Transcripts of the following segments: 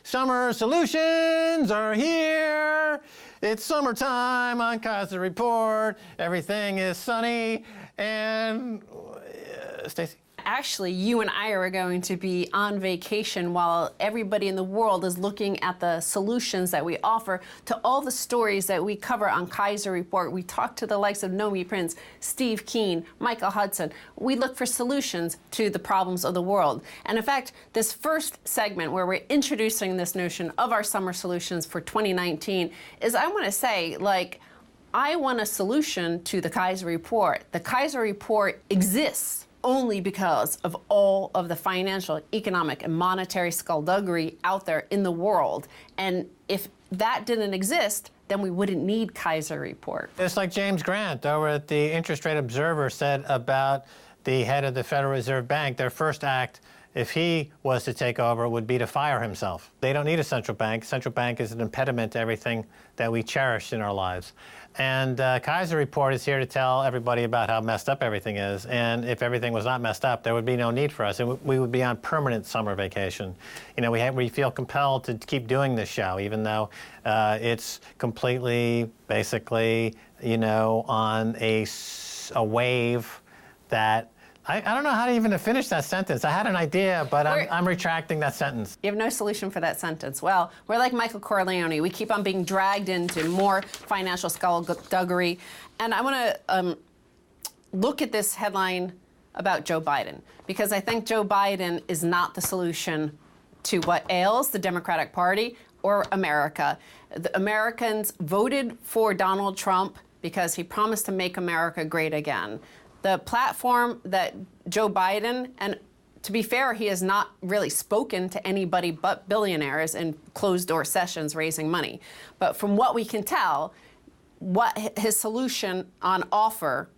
Summer solutions are here. It's summertime on Keiser Report. Everything is sunny. And Stacy? Actually, you and I are going to be on vacation while everybody in the world is looking at the solutions that we offer to all the stories that we cover on Keiser Report. We talk to the likes of Nomi Prince, Steve Keen, Michael Hudson. We look for solutions to the problems of the world. And in fact, this first segment where we're introducing this notion of our summer solutions for 2019 is, I want to say, like, I want a solution to the Keiser Report. The Keiser Report exists only because of all of the financial, economic, and monetary skullduggery out there in the world. And if that didn't exist, then we wouldn't need Keiser Report. It's like James Grant over at the Interest Rate Observer said about the head of the Federal Reserve Bank. Their first act, if he was to take over, would be to fire himself. They don't need a central bank. Central bank is an impediment to everything that we cherish in our lives. And Keiser Report is here to tell everybody about how messed up everything is. And if everything was not messed up, there would be no need for us. And we would be on permanent summer vacation. You know, we feel compelled to keep doing this show, even though it's completely, basically, you know, on a wave that I don't know how to even finish that sentence. I had an idea, but I'm retracting that sentence. You have no solution for that sentence. Well, we're like Michael Corleone. We keep on being dragged into more financial skullduggery. And I want to look at this headline about Joe Biden, because I think Joe Biden is not the solution to what ails the Democratic Party or America. The Americans voted for Donald Trump because he promised to make America great again. The platform that Joe Biden, and to be fair, he has not really spoken to anybody but billionaires in closed-door sessions raising money. But from what we can tell, what his solution on offer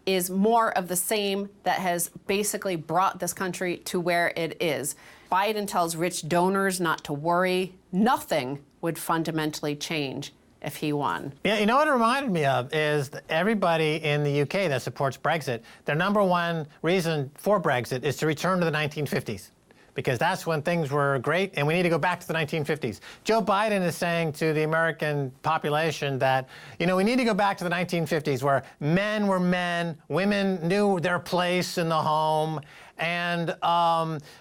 is more of the same that has basically brought this country to where it is. Biden tells rich donors not to worry. Nothing would fundamentally change if he won. Yeah, you know what it reminded me of is that everybody in the UK that supports Brexit, their number one reason for Brexit is to return to the 1950s, because that's when things were great and we need to go back to the 1950s. Joe Biden is saying to the American population that, you know, we need to go back to the 1950s where men were men, women knew their place in the home, and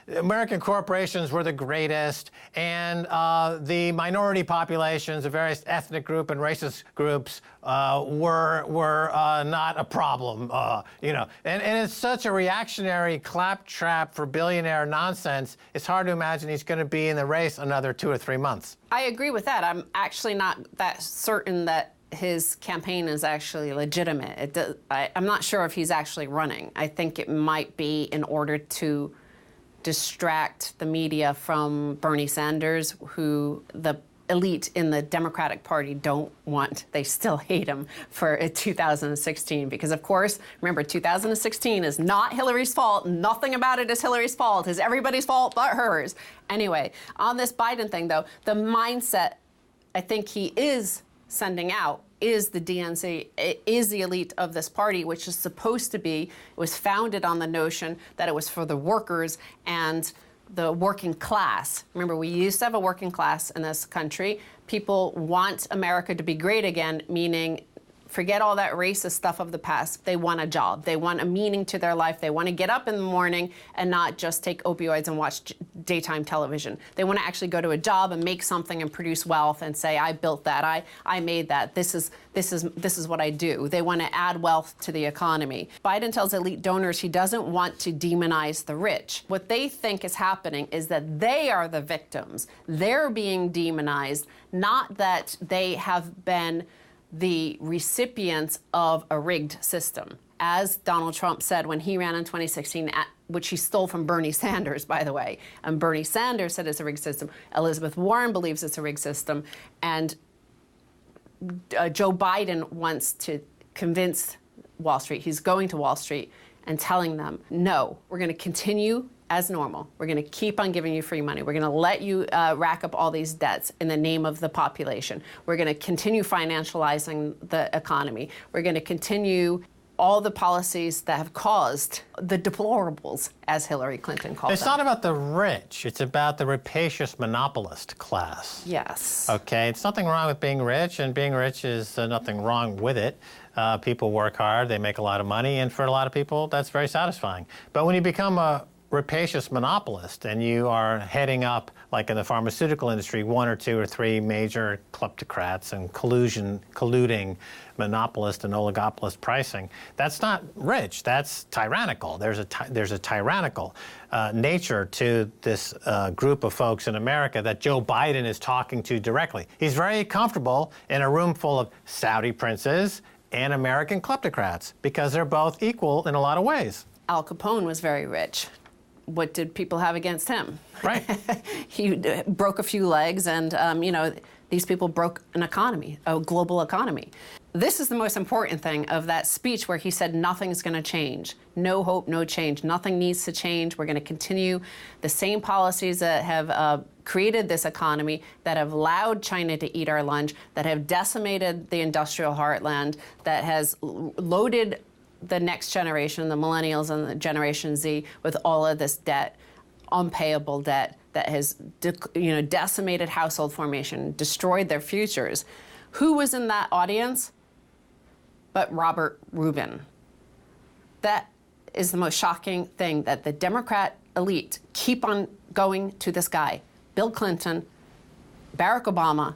American corporations were the greatest, and the minority populations of various ethnic group and racist groups were not a problem, you know. And it's such a reactionary claptrap for billionaire nonsense, it's hard to imagine he's going to be in the race another 2 or 3 months. I agree with that. I'm actually not that certain that his campaign is actually legitimate. I'm not sure if he's actually running. I think it might be in order to distract the media from Bernie Sanders, who the elite in the Democratic Party don't want. They still hate him for 2016 because, of course, remember, 2016 is not Hillary's fault. Nothing about it is Hillary's fault. It's everybody's fault but hers. Anyway, on this Biden thing, though, the mindset I think he is sending out is the DNC, is the elite of this party, which is supposed to be, it was founded on the notion that it was for the workers and the working class. Remember, we used to have a working class in this country. People want America to be great again, meaning forget all that racist stuff of the past. They want a job. They want a meaning to their life. They want to get up in the morning and not just take opioids and watch daytime television. They want to actually go to a job and make something and produce wealth and say, I built that, I made that, this is what I do. They want to add wealth to the economy. Biden tells elite donors he doesn't want to demonize the rich. What they think is happening is that they are the victims. They're being demonized, not that they have been the recipients of a rigged system. As Donald Trump said when he ran in 2016, which he stole from Bernie Sanders, by the way, and Bernie Sanders said it's a rigged system. Elizabeth Warren believes it's a rigged system, and Joe Biden wants to convince Wall Street, he's going to Wall Street and telling them, no, we're going to continue as normal. We're going to keep on giving you free money. We're going to let you rack up all these debts in the name of the population. We're going to continue financializing the economy. We're going to continue all the policies that have caused the deplorables, as Hillary Clinton called them. It's not about the rich. It's about the rapacious monopolist class. Yes. Okay, it's nothing wrong with being rich, and being rich is nothing wrong with it. People work hard, they make a lot of money, and for a lot of people, that's very satisfying. But when you become a rapacious monopolist and you are heading up, like in the pharmaceutical industry, 1 or 2 or 3 major kleptocrats and colluding monopolist and oligopolist pricing, that's not rich, that's tyrannical. There's a tyrannical nature to this group of folks in America that Joe Biden is talking to directly. He's very comfortable in a room full of Saudi princes and American kleptocrats because they're both equal in a lot of ways. Al Capone was very rich. What did people have against him? Right. He broke a few legs, and these people broke an economy, a global economy. This is the most important thing of that speech where he said nothing's going to change. No hope, no change. Nothing needs to change. We're going to continue the same policies that have created this economy, that have allowed China to eat our lunch, that have decimated the industrial heartland, that has loaded the next generation, the millennials and the Generation Z, with all of this debt, unpayable debt that has decimated household formation, destroyed their futures. Who was in that audience but Robert Rubin? That is the most shocking thing, that the Democrat elite keep on going to this guy, Bill Clinton, Barack Obama,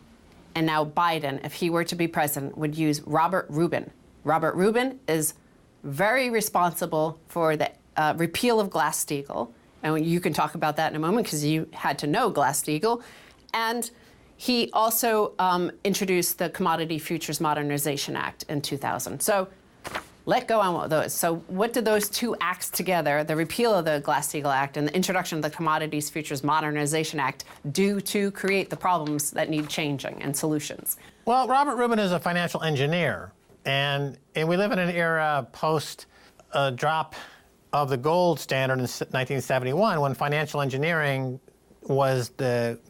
and now Biden, if he were to be president, would use Robert Rubin. Robert Rubin is very responsible for the repeal of Glass-Steagall. And you can talk about that in a moment because you had to know Glass-Steagall. And he also introduced the Commodity Futures Modernization Act in 2000. So let go on those. So what did those two acts together, the repeal of the Glass-Steagall Act and the introduction of the Commodities Futures Modernization Act, do to create the problems that need changing and solutions? Well, Robert Rubin is a financial engineer. And we live in an era post drop of the gold standard in 1971, when financial engineering was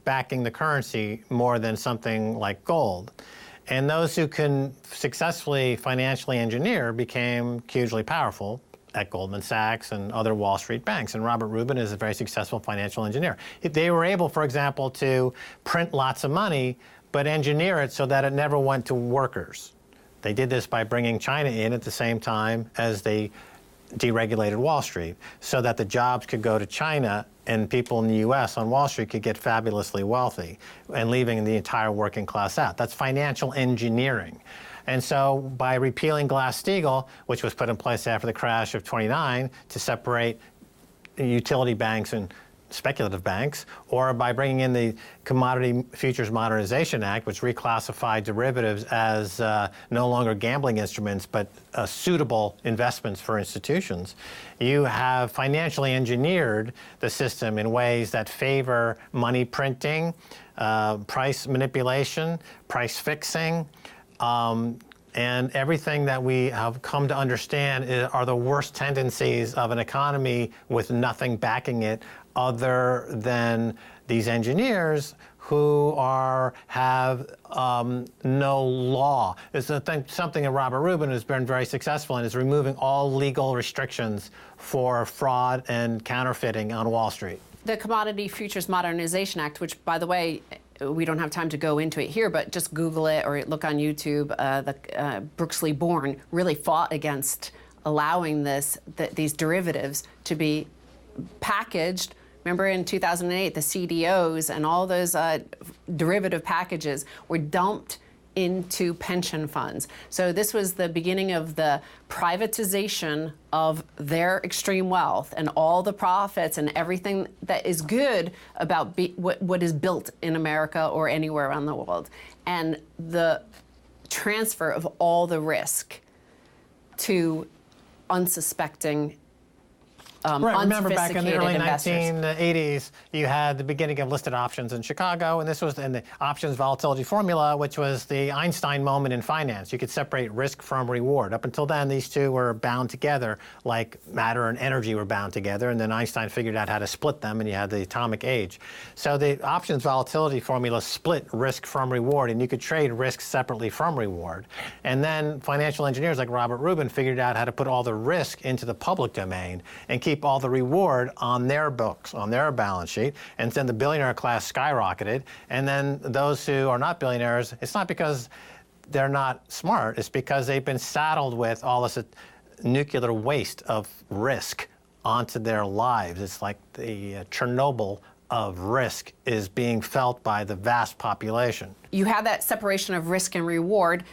backing the currency more than something like gold. And those who can successfully financially engineer became hugely powerful at Goldman Sachs and other Wall Street banks. And Robert Rubin is a very successful financial engineer. They were able, for example, to print lots of money, but engineer it so that it never went to workers. They did this by bringing China in at the same time as they deregulated Wall Street, so that the jobs could go to China and people in the U.S. on Wall Street could get fabulously wealthy, and leaving the entire working class out. That's financial engineering. And so by repealing Glass-Steagall, which was put in place after the crash of '29 to separate utility banks and speculative banks, or by bringing in the Commodity Futures Modernization Act, which reclassified derivatives as no longer gambling instruments, but suitable investments for institutions, you have financially engineered the system in ways that favor money printing, price manipulation, price fixing, and everything that we have come to understand are the worst tendencies of an economy with nothing backing it other than these engineers who have no law. It's something that Robert Rubin has been very successful in, is removing all legal restrictions for fraud and counterfeiting on Wall Street. The Commodity Futures Modernization Act, which, by the way, we don't have time to go into it here, but just Google it or look on YouTube. Brooks Lee Bourne really fought against allowing these derivatives to be packaged. Remember in 2008, the CDOs and all those derivative packages were dumped into pension funds. So this was the beginning of the privatization of their extreme wealth and all the profits and everything that is good about what is built in America or anywhere around the world. And the transfer of all the risk to unsuspecting Right. Remember back in the early investors. 1980s, you had the beginning of listed options in Chicago, and this was in the options volatility formula, which was the Einstein moment in finance. You could separate risk from reward. Up until then, these two were bound together, like matter and energy were bound together, and then Einstein figured out how to split them, and you had the atomic age. So the options volatility formula split risk from reward, and you could trade risk separately from reward. And then financial engineers like Robert Rubin figured out how to put all the risk into the public domain and keep all the reward on their books, on their balance sheet, and then the billionaire class skyrocketed. And then those who are not billionaires, it's not because they're not smart, it's because they've been saddled with all this nuclear waste of risk onto their lives. It's like the Chernobyl of risk is being felt by the vast population. You have that separation of risk and reward,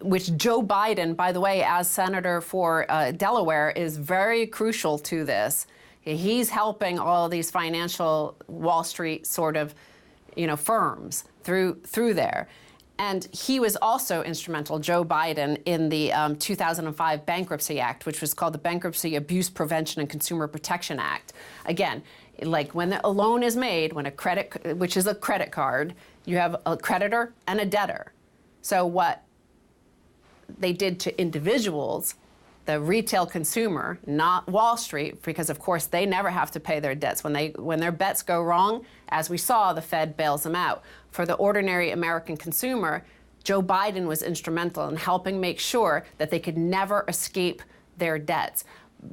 which Joe Biden, by the way, as senator for Delaware, is very crucial to this. He's helping all of these financial Wall Street sort of, firms through there. And he was also instrumental, Joe Biden, in the 2005 Bankruptcy Act, which was called the Bankruptcy Abuse Prevention and Consumer Protection Act. Again, like when a loan is made, when which is a credit card, you have a creditor and a debtor. So what they did to individuals, the retail consumer, not Wall Street, because of course they never have to pay their debts. When their bets go wrong, as we saw, the Fed bails them out. For the ordinary American consumer, Joe Biden was instrumental in helping make sure that they could never escape their debts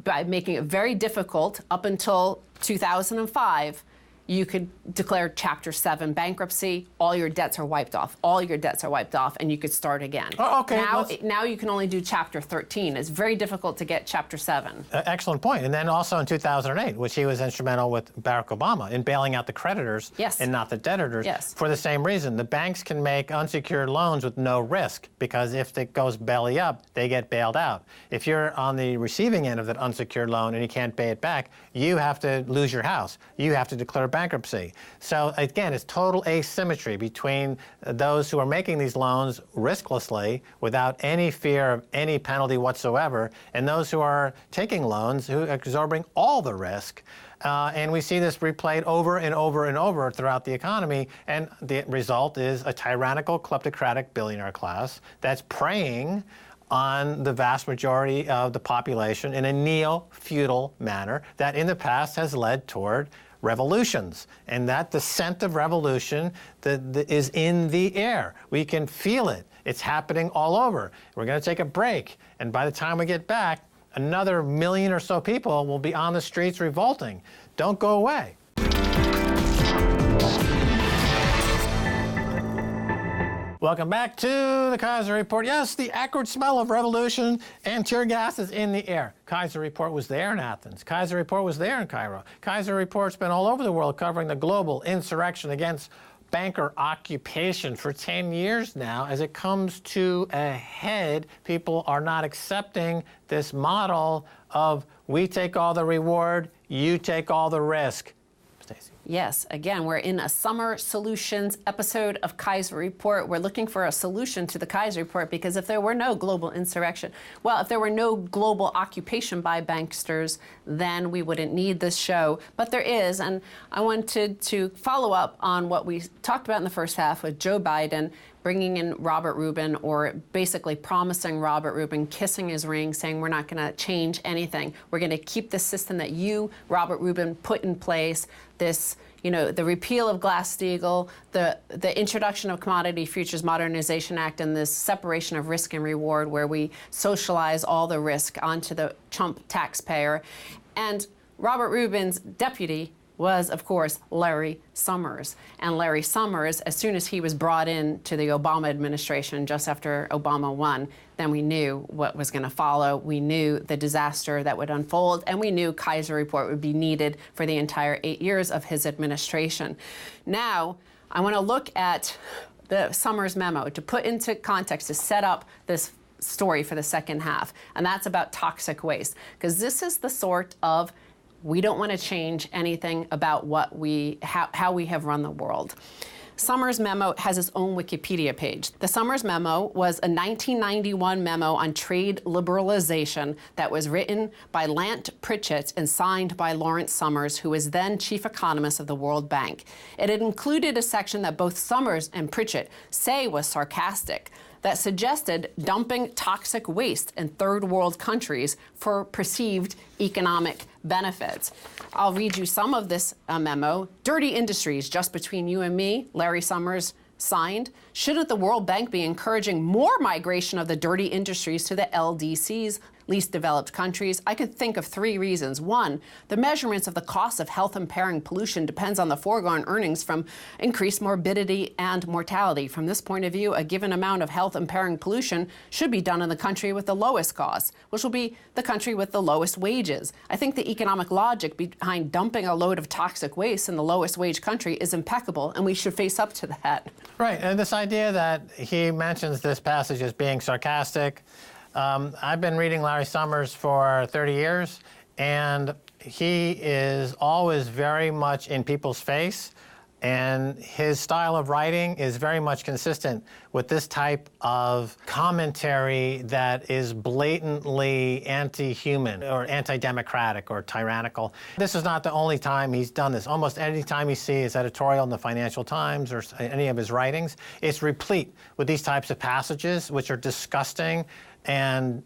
by making it very difficult. Up until 2005, you could declare Chapter 7 bankruptcy. All your debts are wiped off. All your debts are wiped off, and you could start again. Oh, okay. Now you can only do Chapter 13. It's very difficult to get Chapter 7. Excellent point. And then also in 2008, which he was instrumental with Barack Obama in bailing out the creditors and not the debtors. Yes. For the same reason. The banks can make unsecured loans with no risk because if it goes belly up, they get bailed out. If you're on the receiving end of that unsecured loan and you can't pay it back, you have to lose your house. You have to declare bankruptcy. So again, it's total asymmetry between those who are making these loans risklessly without any fear of any penalty whatsoever and those who are taking loans who are absorbing all the risk. And we see this replayed over and over and over throughout the economy, and the result is a tyrannical, kleptocratic billionaire class that's preying on the vast majority of the population in a neo-feudal manner that in the past has led toward revolutions, and that the scent of revolution is in the air. We can feel it. It's happening all over. We're going to take a break, and by the time we get back, another million or so people will be on the streets revolting. Don't go away. Welcome back to the Keiser Report. Yes, the acrid smell of revolution and tear gas is in the air. Keiser Report was there in Athens. Keiser Report was there in Cairo. Keiser Report's been all over the world covering the global insurrection against banker occupation for 10 years now. As it comes to a head, people are not accepting this model of we take all the reward, you take all the risk. Stacy. Yes, again, we're in a summer solutions episode of Keiser Report. We're looking for a solution to the Keiser Report because if there were no global insurrection, well, if there were no global occupation by banksters, then we wouldn't need this show. But there is, and I wanted to follow up on what we talked about in the first half with Joe Biden bringing in Robert Rubin, or basically promising Robert Rubin, kissing his ring, saying we're not going to change anything. We're going to keep the system that you, Robert Rubin, put in place. This, the repeal of Glass-Steagall, the introduction of Commodity Futures Modernization Act, and this separation of risk and reward where we socialize all the risk onto the chump taxpayer. And Robert Rubin's deputy was, of course, Larry Summers. And Larry Summers, as soon as he was brought in to the Obama administration just after Obama won, then we knew what was going to follow. We knew the disaster that would unfold, and we knew Keiser Report would be needed for the entire 8 years of his administration. Now, I want to look at the Summers memo to put into context, to set up this story for the second half, and that's about toxic waste, because this is the sort of we don't want to change anything about how we have run the world. Summers' memo has its own Wikipedia page. The Summers memo was a 1991 memo on trade liberalization that was written by Lant Pritchett and signed by Lawrence Summers, who was then chief economist of the World Bank. It had included a section that both Summers and Pritchett say was sarcastic, that suggested dumping toxic waste in third world countries for perceived economic benefits. I'll read you some of this memo. Dirty industries, just between you and me, Larry Summers signed. Shouldn't the World Bank be encouraging more migration of the dirty industries to the LDCs, least developed countries? I could think of 3 reasons. 1, the measurements of the cost of health-impairing pollution depends on the foregone earnings from increased morbidity and mortality. From this point of view, a given amount of health-impairing pollution should be done in the country with the lowest costs, which will be the country with the lowest wages. I think the economic logic behind dumping a load of toxic waste in the lowest wage country is impeccable, and we should face up to that. Right, and this idea that he mentions this passage as being sarcastic, I've been reading Larry Summers for 30 years, and he is always very much in people's face, and his style of writing is very much consistent with this type of commentary that is blatantly anti-human or anti-democratic or tyrannical. This is not the only time he's done this. Almost any time you see his editorial in the Financial Times or any of his writings, it's replete with these types of passages which are disgusting and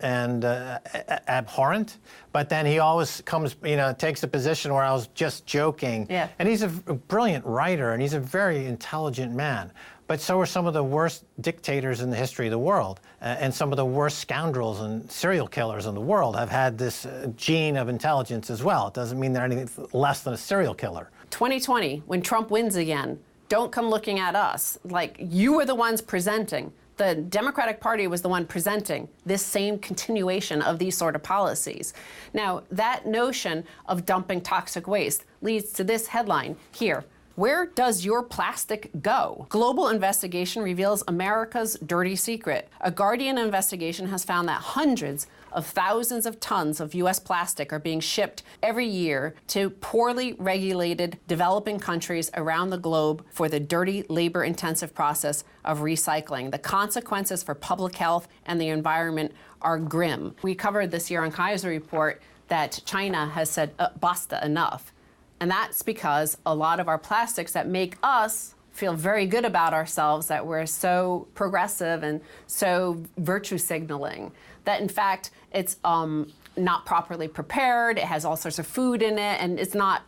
abhorrent, but then he always comes, takes a position where I was just joking. Yeah. And he's a brilliant writer, and he's a very intelligent man. But so are some of the worst dictators in the history of the world, and some of the worst scoundrels and serial killers in the world have had this gene of intelligence as well. It doesn't mean they're anything less than a serial killer. 2020, when Trump wins again, don't come looking at us like you were the ones presenting. The Democratic Party was the one presenting this same continuation of these sort of policies. Now, that notion of dumping toxic waste leads to this headline here. Where does your plastic go? Global investigation reveals America's dirty secret. A Guardian investigation has found that hundreds of thousands of tons of U.S. plastic are being shipped every year to poorly regulated developing countries around the globe for the dirty, labor-intensive process of recycling. The consequences for public health and the environment are grim. We covered this year on Keiser Report that China has said, basta, enough. And that's because a lot of our plastics that make us feel very good about ourselves, that we're so progressive and so virtue signaling, that in fact it's not properly prepared, it has all sorts of food in it, and it's not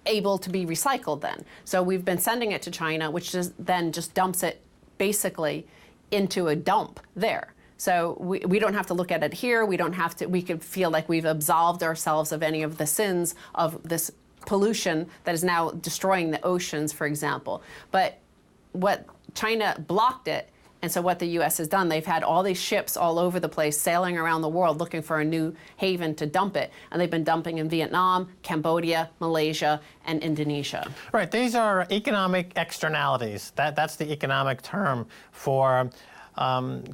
able to be recycled then. So we've been sending it to China, which then just dumps it basically into a dump there. So we don't have to look at it here. We could feel like we've absolved ourselves of any of the sins of this pollution that is now destroying the oceans, for example. But what China blocked it, and so what the U.S. has done, they've had all these ships all over the place sailing around the world looking for a new haven to dump it. And they've been dumping in Vietnam, Cambodia, Malaysia, and Indonesia. Right, these are economic externalities. That's the economic term for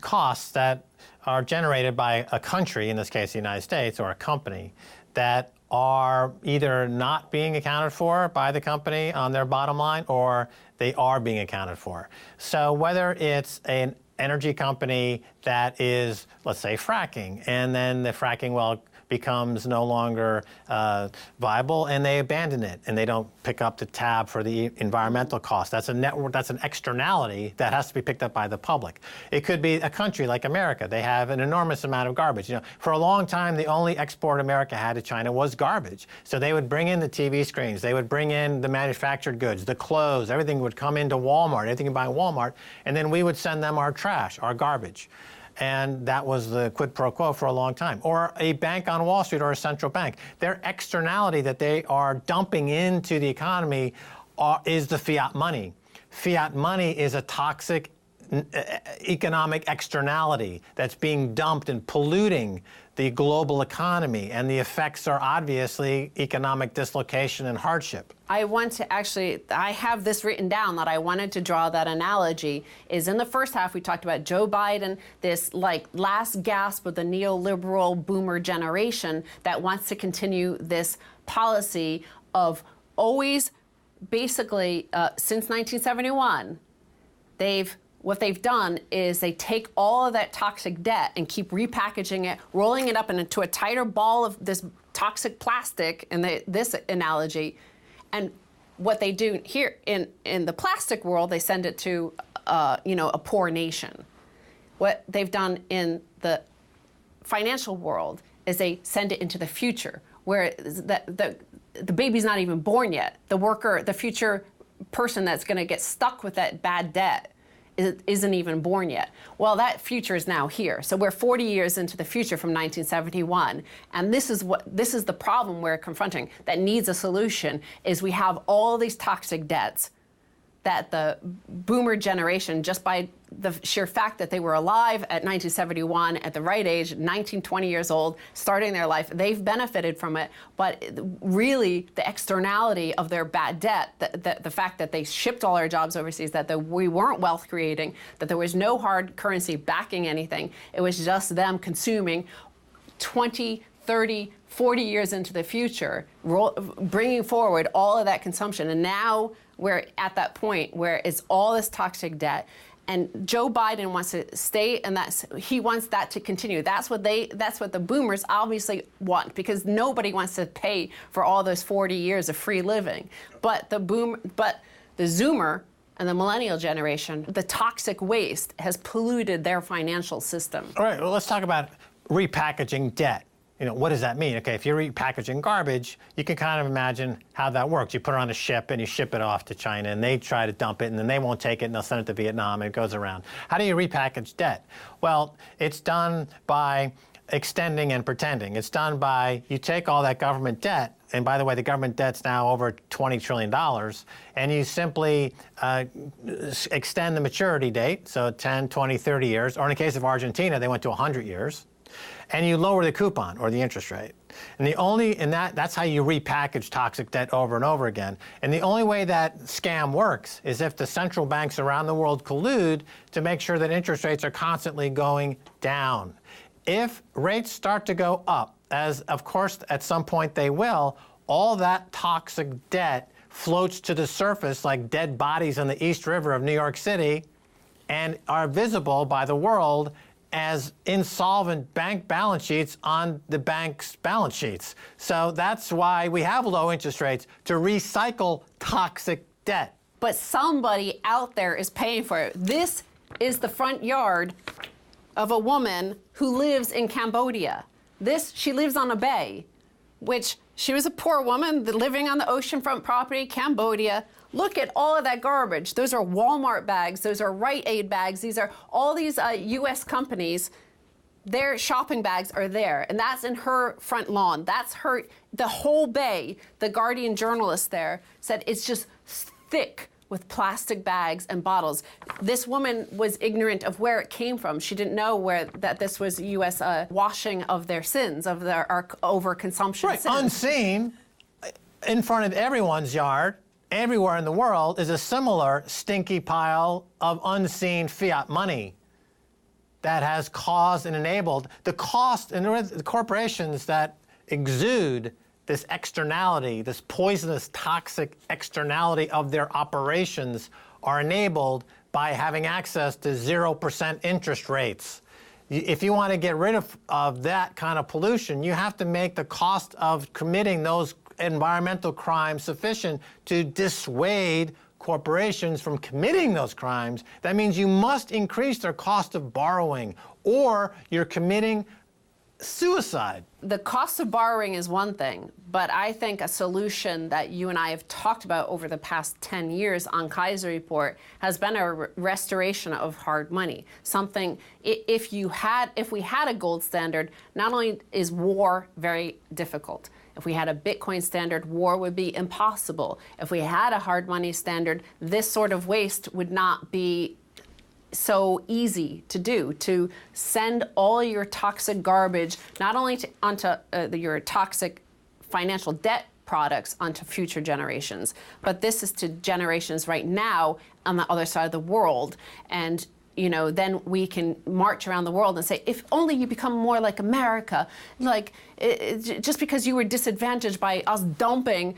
costs that are generated by a country, in this case the United States, or a company, that are either not being accounted for by the company on their bottom line, or they are being accounted for. So whether it's an energy company that is, let's say, fracking, and then the fracking well becomes no longer viable, and they abandon it, and they don't pick up the tab for the environmental cost. That's a network. That's an externality that has to be picked up by the public. It could be a country like America. They have an enormous amount of garbage. For a long time, the only export America had to China was garbage. So they would bring in the TV screens, they would bring in the manufactured goods, the clothes, everything would come into Walmart, everything you buy in Walmart, and then we would send them our trash, our garbage. And that was the quid pro quo for a long time. Or a bank on Wall Street or a central bank. Their externality that they are dumping into the economy is the fiat money. Fiat money is a toxic economic externality that's being dumped and polluting the global economy, and the effects are obviously economic dislocation and hardship. I have this written down that I wanted to draw that analogy is in the first half we talked about Joe Biden, this like last gasp of the neoliberal boomer generation that wants to continue this policy of always basically, since 1971, what they've done is they take all of that toxic debt and keep repackaging it, rolling it up into a tighter ball of this toxic plastic, in this analogy. And what they do here in the plastic world, they send it to a poor nation. What they've done in the financial world is they send it into the future, where the baby's not even born yet. The worker, the future person that's going to get stuck with that bad debt isn't even born yet. Well, that future is now here. So we're 40 years into the future from 1971, and this is the problem we're confronting that needs a solution. Is we have all these toxic debts that the boomer generation, just by the sheer fact that they were alive at 1971 at the right age, 19, 20 years old, starting their life, they've benefited from it. But really, the externality of their bad debt, the fact that they shipped all our jobs overseas, that we weren't wealth creating, that there was no hard currency backing anything, it was just them consuming 20, 30, 40 years into the future, bringing forward all of that consumption. And now we're at that point where it's all this toxic debt. And Joe Biden wants to stay, and he wants that to continue. That's what the boomers obviously want, because nobody wants to pay for all those 40 years of free living. But the Zoomer and the millennial generation, the toxic waste has polluted their financial system. All right, well, let's talk about repackaging debt. What does that mean? Okay, if you're repackaging garbage, you can kind of imagine how that works. You put it on a ship and you ship it off to China, and they try to dump it, and then they won't take it, and they'll send it to Vietnam, and it goes around. How do you repackage debt? Well, it's done by extending and pretending. It's done by, you take all that government debt, and by the way, the government debt's now over $20 trillion, and you simply extend the maturity date, so 10, 20, 30 years, or in the case of Argentina, they went to 100 years. And you lower the coupon or the interest rate. And that's how you repackage toxic debt over and over again. And the only way that scam works is if the central banks around the world collude to make sure that interest rates are constantly going down. If rates start to go up, as of course at some point they will, all that toxic debt floats to the surface like dead bodies on the East River of New York City and are visible by the world as insolvent bank balance sheets on the bank's balance sheets. So that's why we have low interest rates, to recycle toxic debt. But somebody out there is paying for it. This is the front yard of a woman who lives in Cambodia. She lives on a bay, which she was a poor woman living on the oceanfront property, Cambodia. Look at all of that garbage. Those are Walmart bags. Those are Rite Aid bags. These are all these U.S. companies. Their shopping bags are there, and that's in her front lawn. That's the whole bay. The Guardian journalist there said it's just thick with plastic bags and bottles. This woman was ignorant of where it came from. She didn't know that this was U.S. Washing of their sins, of our overconsumption right, sins. Unseen, in front of everyone's yard, everywhere in the world, is a similar stinky pile of unseen fiat money that has caused and enabled the cost, and the corporations that exude this externality, this poisonous, toxic externality of their operations, are enabled by having access to 0% interest rates. If you want to get rid of that kind of pollution, you have to make the cost of committing those environmental crimes sufficient to dissuade corporations from committing those crimes. That means you must increase their cost of borrowing, or you're committing suicide. The cost of borrowing is one thing, but I think a solution that you and I have talked about over the past 10 years on Keiser Report has been a restoration of hard money. Something, if we had a gold standard, not only is war very difficult, if we had a Bitcoin standard, war would be impossible. If we had a hard money standard, this sort of waste would not be so easy to do, to send all your toxic garbage, not only onto your toxic financial debt products onto future generations, but this is to generations right now on the other side of the world. And then we can march around the world and say, if only you become more like America, just because you were disadvantaged by us dumping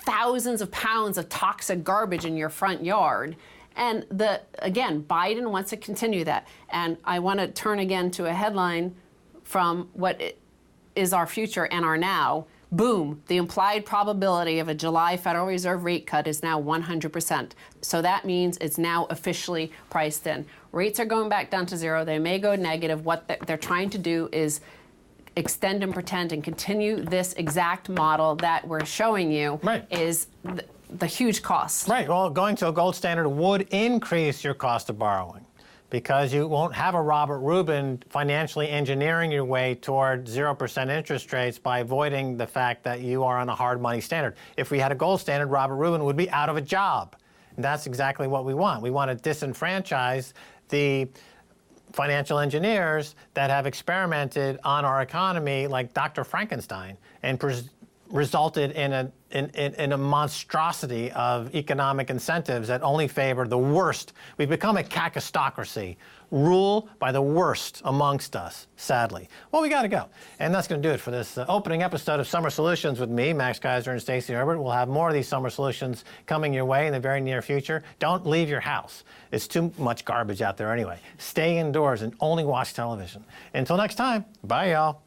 thousands of pounds of toxic garbage in your front yard. And again, Biden wants to continue that. And I want to turn again to a headline from what is our future and our now. Boom, the implied probability of a July Federal Reserve rate cut is now 100%. So that means it's now officially priced in. Rates are going back down to zero. They may go negative. What they're trying to do is extend and pretend and continue this exact model that we're showing you is the huge cost. Right. Well, going to a gold standard would increase your cost of borrowing, because you won't have a Robert Rubin financially engineering your way toward 0% interest rates by avoiding the fact that you are on a hard money standard. If we had a gold standard, Robert Rubin would be out of a job. And that's exactly what we want. We want to disenfranchise the financial engineers that have experimented on our economy like Dr. Frankenstein and resulted in a monstrosity of economic incentives that only favor the worst. We've become a kakistocracy, rule by the worst amongst us, sadly. Well, we got to go. And that's going to do it for this opening episode of Summer Solutions with me, Max Keiser, and Stacy Herbert. We'll have more of these Summer Solutions coming your way in the very near future. Don't leave your house. It's too much garbage out there anyway. Stay indoors and only watch television. Until next time, bye, y'all.